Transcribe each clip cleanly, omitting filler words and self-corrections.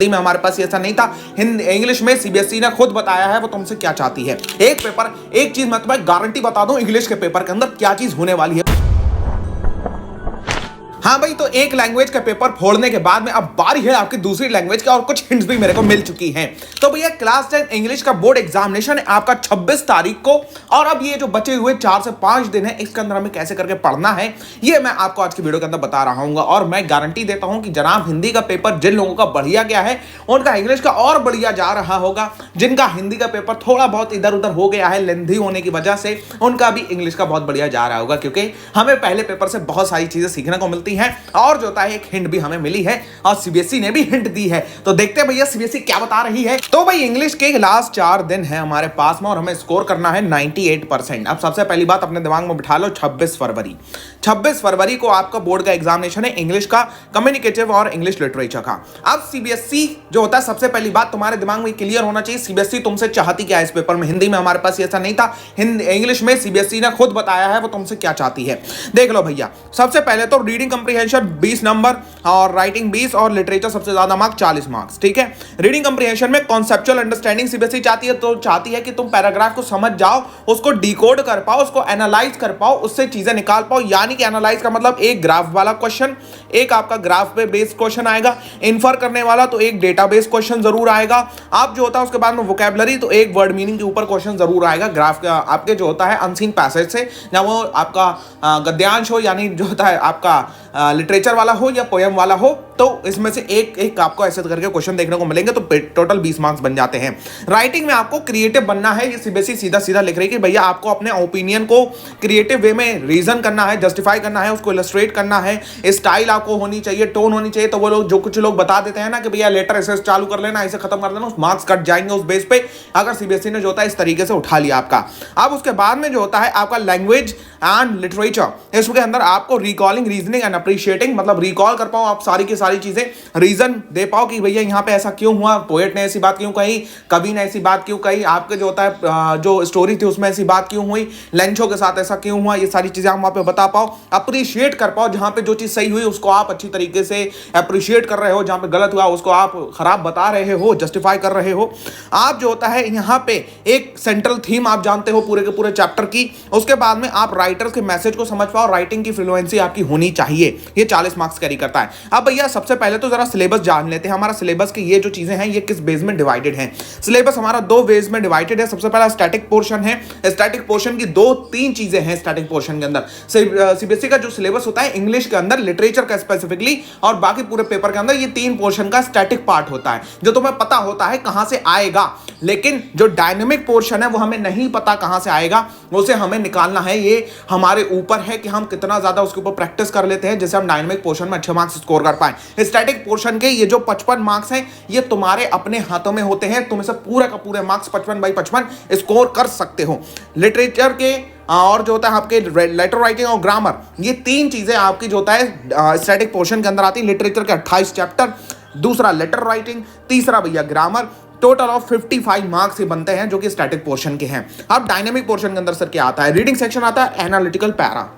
में हमारे पास ऐसा नहीं था। हिंदी इंग्लिश में सीबीएसई ने खुद बताया है वो तुमसे क्या चाहती है। एक पेपर, एक चीज मैं तुम्हें गारंटी बता दूं, इंग्लिश के पेपर के अंदर क्या चीज होने वाली है। हाँ भाई, तो एक लैंग्वेज का पेपर फोड़ने के बाद में अब बारी है आपकी दूसरी लैंग्वेज का, और कुछ हिंट्स भी मेरे को मिल चुकी हैं। तो भैया क्लास 10 इंग्लिश का बोर्ड एग्जामिनेशन है आपका 26 तारीख को, और अब ये जो बचे हुए 4 से 5 दिन है इसके अंदर हमें कैसे करके पढ़ना है ये मैं आपको आज की वीडियो के अंदर बता रहा हूँ। और मैं गारंटी देता हूँ कि जनाब हिंदी का पेपर जिन लोगों का बढ़िया गया है उनका इंग्लिश का और बढ़िया जा रहा होगा। जिनका हिंदी का पेपर थोड़ा बहुत इधर उधर हो गया है लेंथी होने की वजह से, उनका भी इंग्लिश का बहुत बढ़िया जा रहा होगा, क्योंकि हमें पहले पेपर से बहुत सारी चीजें सीखने को मिलती हैं। और जो होता है एक हिंट भी हमें मिली है और सीबीएसई ने भी हिंट दी है। तो देखते हैं भैया सीबीएसई क्या बता रही है। तो भाई इंग्लिश के लास्ट 4 दिन है हमारे पास में और हमें स्कोर करना है 98%। अब सबसे पहली बात अपने दिमाग में बिठा लो, 26 फरवरी को आपका बोर्ड का एग्जामिनेशन है इंग्लिश का, कम्युनिकेटिव और इंग्लिश लिटरेचर का। अब सीबीएसई जो होता है, सबसे पहली बात तुम्हारे दिमाग में क्लियर होना चाहिए सीबीएसई तुमसे चाहती क्या है इस पेपर में। हिंदी में हमारे पास ऐसा नहीं था, इंग्लिश में सीबीएसई ने खुद बताया है वो तुमसे क्या चाहती है। देख लो भैया, सबसे पहले तो रीडिंग कंप्रीहेंशन 20 नंबर और राइटिंग 20 और लिटरेचर सबसे ज्यादा मार्क्स 40 मार्क्स। ठीक है, रीडिंग कंप्रीहेंशन में कॉन्सेप्चुअल अंडरस्टैंडिंग सीबीएसई चाहती है, तो चाहती है कि तुम पैराग्राफ को समझ जाओ, उसको डिकोड कर पाओ, उसको एनालाइज कर पाओ, उससे चीजें निकाल पाओ। यानी कि एनालाइज का मतलब एक ग्राफ वाला क्वेश्चन, एक आपका ग्राफ पे बेस्ड क्वेश्चन आएगा, इन्फर करने वाला तो एक डेटाबेस क्वेश्चन जरूर आएगा। आप जो होता है उसके बाद में वोकैबुलरी तो एक वर्ड मीनिंग के ऊपर क्वेश्चन जरूर आएगा। ग्राफ का आपके जो होता है अनसीन पैसेज से, या वो आपका गद्यांश हो यानी जो होता है आपका लिटरेचर वाला हो या पोयम वाला हो, तो इसमें से एक आपको ऐसे करके क्वेश्चन देखने को मिलेंगे, तो टोटल 20 मार्क्स बन जाते हैं। राइटिंग में आपको क्रिएटिव बनना है, ये सीबीएसई सीधा सीधा लिख रही है कि भैया आपको अपने ओपिनियन को क्रिएटिव वे में रीजन करना है, जस्टिफाई करना है, उसको इलस्ट्रेट करना है, स्टाइल आपको होनी चाहिए, टोन होनी चाहिए। तो वो लोग जो कुछ लोग बता देते हैं ना कि भैया लेटर ऐसे चालू कर लेना, ऐसे खत्म कर लेना, उस मार्क्स कट जाएंगे उस बेस पे, अगर सीबीएसई ने जो होता है इस तरीके से उठा लिया आपका। अब उसके बाद में जो होता है आपका लैंग्वेज एंड लिटरेचर, इसके अंदर आपको रिकॉलिंग, रीजनिंग एंड अप्रिशिएटिंग, मतलब रिकॉल कर पाओ आप सारी की सारी चीजें, रीजन दे पाओ कि भैया यहाँ पे ऐसा क्यों हुआ, पोएट ने ऐसी बात क्यों कही, कवि ने ऐसी बात क्यों कही, आपके जो होता है जो स्टोरी थी उसमें ऐसी बात क्यों हुई, लेंचो के साथ ऐसा क्यों हुआ, ये सारी चीजें आप वहां पे बता पाओ। अप्रिशिएट कर पाओ, जहां पे जो चीज सही हुई उसको आप अच्छी तरीके से अप्रिशिएट कर रहे हो, जहां पे गलत हुआ उसको आप खराब बता रहे हो, जस्टिफाई कर रहे हो। आप जो होता है यहाँ पे एक सेंट्रल थीम आप जानते हो पूरे के पूरे चैप्टर की। उसके बाद में आप राइटर्स के मैसेज को समझ पाओ, राइटिंग की फ्लुएंसी आपकी होनी चाहिए, ये 40 मार्क्स कैरी करता है। अब भैया सबसे पहले तो जरा सिलेबस जान लेते हैं, हमारा सिलेबस की ये जो चीजें हैं ये किस बेस में डिवाइडेड हैं। सिलेबस हमारा 2 बेस में डिवाइडेड है। सबसे पहला स्टैटिक पोर्शन है, स्टैटिक पोर्शन की 2-3 चीजें हैं स्टैटिक पोर्शन के अंदर। सीबीएसई का जो सिलेबस होता है इंग्लिश के अंदर, लिटरेचर का स्पेसिफिकली और बाकी पूरे पेपर के अंदर, ये 3 पोर्शन का स्टैटिक पार्ट होता है जो तुम्हें पता होता है कहां से आएगा। लेकिन जो डायनेमिक पोर्शन है वो हमें नहीं पता कहां से आएगा, उसे हमें निकालना है। ये हमारे ऊपर है कि हम कितना ज्यादा उसके ऊपर प्रैक्टिस कर लेते हैं, जैसे हम डायनेमिक पोर्शन में अच्छे मार्क्स स्कोर कर पाए। स्टैटिक पोर्शन के ये जो 55 मार्क्स हैं ये तुम्हारे अपने हाथों में होते हैं, तुम इसे पूरा का पूरे मार्क्स 55/55 स्कोर कर सकते हो। लिटरेचर के और जो होता है आपके लेटर राइटिंग और ग्रामर, ये 3 चीजें आपकी जो होता है स्टैटिक पोर्शन के अंदर आती है। लिटरेचर के 28 चैप्टर, दूसरा लेटर राइटिंग, तीसरा भैया ग्रामर, टोटल ऑफ 55 मार्क्स ही बनते हैं जो कि स्टैटिक पोर्शन के हैं। अब डायनेमिक पोर्शन के अंदर सर क्या आता है, रीडिंग सेक्शन आता है, एनालिटिकल पैरा,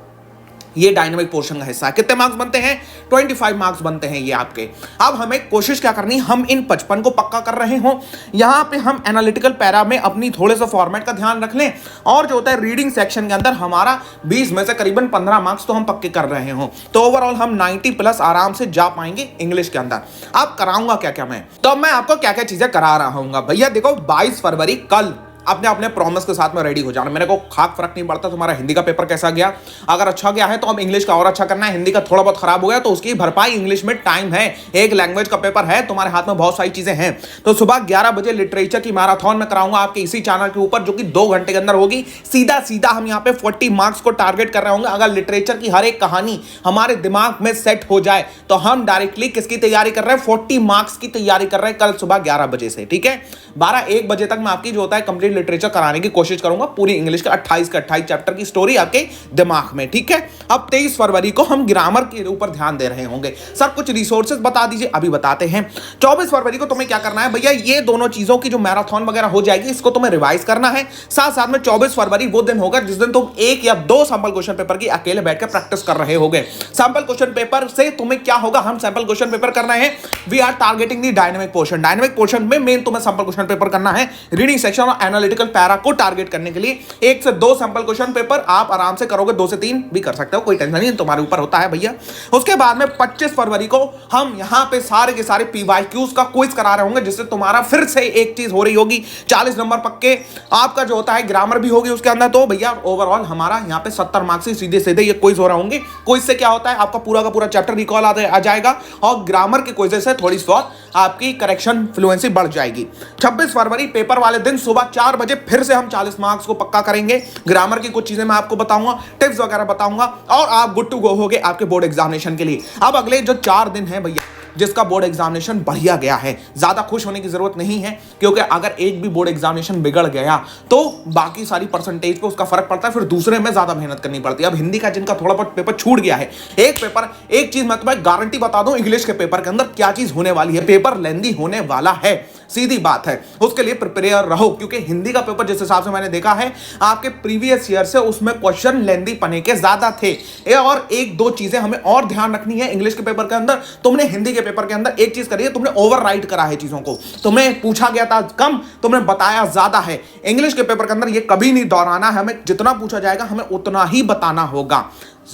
ये डायनेमिक पोर्शन का हिस्सा है। कितने मार्क्स बनते हैं, 25 मार्क्स बनते हैं ये आपके। अब हमें कोशिश क्या करनी, हम इन 55 को पक्का कर रहे हो, यहां पे हम एनालिटिकल पैरा में अपनी थोड़े से फॉर्मेट का ध्यान रख लें, और जो होता है रीडिंग सेक्शन के अंदर हमारा 20 में से करीबन 15 मार्क्स तो हम पक्के कर रहे हो, तो ओवरऑल हम 90 प्लस आराम से जा पाएंगे इंग्लिश के अंदर। अब कराऊंगा क्या क्या मैं, तो मैं आपको क्या क्या चीजें करा रहा हूँ भैया। देखो 22 फरवरी कल अपने अपने प्रॉमिस के साथ में रेडी हो जाना। मेरे को खाक फर्क नहीं पड़ता तुम्हारा हिंदी का पेपर कैसा गया, अगर अच्छा गया है तो अब इंग्लिश का और अच्छा करना है, हिंदी का थोड़ा बहुत खराब हो गया तो उसकी भरपाई इंग्लिश में टाइम है। एक लैंग्वेज का पेपर है, तुम्हारे हाथ में बहुत सारी चीजें हैं। तो सुबह 11 बजे लिटरेचर की मैराथन में कराऊंगा आपके इसी चैनल के ऊपर, जो कि 2 घंटे के अंदर होगी। सीधा सीधा हम यहाँ पे 40 मार्क्स को टारगेट कर रहे होंगे। अगर लिटरेचर की हर एक कहानी हमारे दिमाग में सेट हो जाए तो हम डायरेक्टली किसकी तैयारी कर रहे हैं, 40 मार्क्स की तैयारी कर रहे हैं कल सुबह 11 बजे से। ठीक है, 12-1 बजे तक मैं आपकी जो होता है कंप्लीट लिटरेचर कराने की कोशिश करूंगा पूरी इंग्लिश के 28 के 28 चैप्टर की स्टोरी आपके दिमाग में, ठीक है। अब 23 फरवरी को हम ग्रामर के ऊपर ध्यान दे रहे होंगे। सर कुछ रिसोर्सेज बता दीजिए, अभी बताते हैं। 24 फरवरी को तुम्हें क्या करना है भैया, ये दोनों चीजों की जो मैराथन वगैरह हो जाएगी इसको तुम्हें रिवाइज करना है। साथ साथ में 24 फरवरी वो दिन होगा जिस दिन तुम एक या दो सैंपल क्वेश्चन पेपर की अकेले बैठ के प्रैक्टिस कर रहे होगे। सैंपल क्वेश्चन पेपर से तुम्हें क्या होगा, हम सैंपल क्वेश्चन पेपर करना है, we are targeting the dynamic portion. Dynamic portion में मेन तुम्हें सैंपल क्वेश्चन पेपर करना है। रीडिंग सेक्शन और एनालिटिकल पैरा को टारगेट करने के लिए 1 से 2 सैंपल क्वेश्चन पेपर आप आराम से करोगे, 2 से 3 भी कर सकते हो, कोई टेंशन नहीं, तुम्हारे ऊपर होता है भैया। उसके बाद में 25 फरवरी को हम यहां पे सारे के सारे पीवाईक्यूज का क्विज करा रहे होंगे, जिससे तुम्हारा फिर से एक चीज हो रही होगी, 40 नंबर पक्के आपका जो होता है ग्रामर भी होगी उसके अंदर। तो भैया ओवरऑल हमारा यहां पे 70 मार्क्स से सीधे सीधे ये क्विज हो रहे होंगे। क्विज से क्या होता है, आपका पूरा का पूरा चैप्टर रिकॉल आ जाएगा और ग्रामर के क्विज से थोड़ी सी आपकी करेक्शन फ्लुएंसी बढ़ जाएगी। 26 फरवरी पेपर वाले दिन सुबह 4 बजे फिर से हम 40 मार्क्स को पक्का करेंगे। ग्रामर की कुछ चीजें मैं आपको बताऊंगा, टिप्स वगैरह बताऊंगा और आप गुड टू गो होगे आपके बोर्ड एग्जामिनेशन के लिए। अब अगले जो 4 दिन है भैया जिसका बोर्ड एग्जामिनेशन बढ़िया गया है, ज्यादा खुश होने की जरूरत नहीं है, क्योंकि अगर एक भी बोर्ड एग्जामिनेशन बिगड़ गया तो बाकी सारी परसेंटेज पे उसका फर्क पड़ता है, फिर दूसरे में ज्यादा मेहनत करनी पड़ती है। अब हिंदी का जिनका थोड़ा बहुत पेपर छूट गया है, एक चीज मैं तुम्हें गारंटी बता दूं, इंग्लिश के पेपर के अंदर क्या चीज होने वाली है, पेपर लेंदी होने वाला है, सीधी बात है। उसके लिए प्रिपेयर रहो, क्योंकि हिंदी का पेपर जिस हिसाब से मैंने देखा है आपके प्रीवियस ईयर से, उसमें क्वेश्चन लेंदी पने के ज्यादा थे। और एक दो चीजें हमें और ध्यान रखनी है इंग्लिश के पेपर के अंदर। तुमने हिंदी के पेपर के अंदर एक चीज करी है, तुमने ओवरराइट करा है चीजों को, तुम्हें पूछा गया था कम, तुमने बताया ज्यादा है। इंग्लिश के पेपर के अंदर ये कभी नहीं दोहराना है, हमें जितना पूछा जाएगा हमें उतना ही बताना होगा।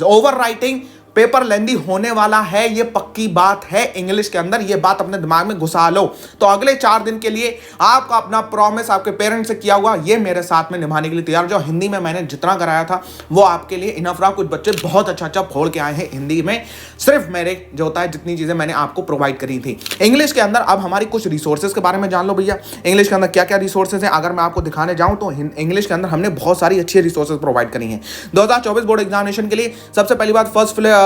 ओवर राइटिंग पेपर लेंदी होने वाला है, ये पक्की बात है इंग्लिश के अंदर, ये बात अपने दिमाग में घुसा लो। तो अगले 4 दिन के लिए आपका अपना प्रॉमिस आपके पेरेंट्स से किया हुआ ये मेरे साथ में निभाने के लिए तैयार। जो हिंदी में मैंने जितना कराया था वो आपके लिए इनफ रहा। कुछ बच्चे बहुत अच्छा फोड़ के आए हैं हिंदी में, सिर्फ मेरे जो होता है जितनी चीजें मैंने आपको प्रोवाइड करी थी। इंग्लिश के अंदर अब हमारी कुछ रिसोर्सेज के बारे में जान लो भैया। इंग्लिश के अंदर क्या क्या रिसोर्सेज है, अगर मैं आपको दिखाने जाऊं तो इंग्लिश के अंदर हमने बहुत सारी अच्छी रिसोर्सेज प्रोवाइड करी हैं 2024 बोर्ड एग्जामिनेशन के लिए। सबसे पहली बात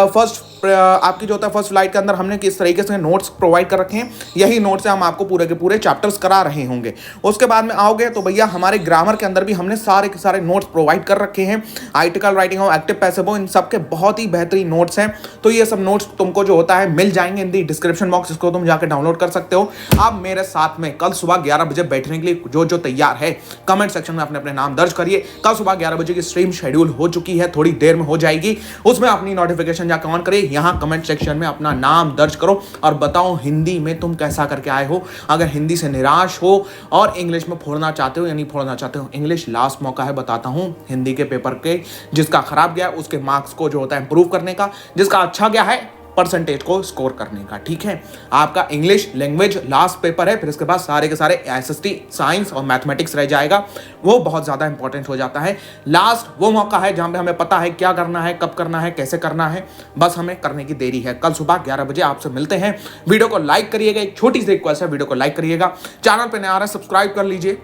फर्स्ट आपकी जो होता है फर्स्ट फ्लाइट के अंदर हमने किस तरीके से नोट्स प्रोवाइड कर रखे हैं, यही नोट्स से हम आपको पूरे के पूरे चैप्टर्स करा रहे होंगे। उसके बाद में आओगे तो भैया हमारे ग्रामर के अंदर भी हमने सारे के सारे नोट्स प्रोवाइड कर रखे हैं। आर्टिकल राइटिंग हो, एक्टिव पैसिव हो, इन सब के बहुत ही बेहतरीन नोट्स हैं। तो ये सब नोट्स तुमको जो होता है मिल जाएंगे इन दी डिस्क्रिप्शन बॉक्स, इसको तुम जाकर डाउनलोड कर सकते हो। आप मेरे साथ में कल सुबह 11 बजे बैठने के लिए जो तैयार है कमेंट सेक्शन में अपने अपने नाम दर्ज करिए। कल सुबह 11 बजे की स्ट्रीम शेड्यूल हो चुकी है, थोड़ी देर में हो जाएगी, उसमें अपनी नोटिफिकेशन जाकर ऑन करिए। यहाँ कमेंट सेक्शन में अपना नाम दर्ज करो और बताओ हिंदी में तुम कैसा करके आए हो। अगर हिंदी से निराश हो और इंग्लिश में फोड़ना चाहते हो या नहीं फोड़ना चाहते हो, इंग्लिश लास्ट मौका है, बताता हूं हिंदी के पेपर के। जिसका खराब गया उसके मार्क्स को जो होता है इंप्रूव करने का, जिसका अच्छा गया है परसेंटेज को स्कोर करने का, ठीक है। आपका इंग्लिश लैंग्वेज लास्ट पेपर है, फिर इसके बाद सारे के सारे एसएसटी, साइंस और मैथमेटिक्स रह जाएगा। वो बहुत ज्यादा इंपॉर्टेंट हो जाता है। लास्ट वो मौका है जहां पे हमें पता है क्या करना है, कब करना है, कैसे करना है, बस हमें करने की देरी है। कल सुबह 11 बजे आपसे मिलते हैं। वीडियो को लाइक करिएगा, एक छोटी सी रिक्वेस्ट है, वीडियो को लाइक करिएगा। चैनल पे नया आ रहा है सब्सक्राइब कर लीजिए,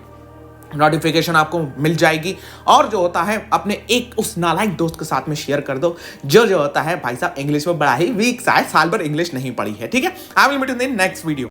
नोटिफिकेशन आपको मिल जाएगी। और जो होता है अपने एक उस नालायक दोस्त के साथ में शेयर कर दो जो होता है भाई साहब इंग्लिश में बड़ा ही वीक सा है, साल भर इंग्लिश नहीं पढ़ी है, ठीक है। I will meet in the next video.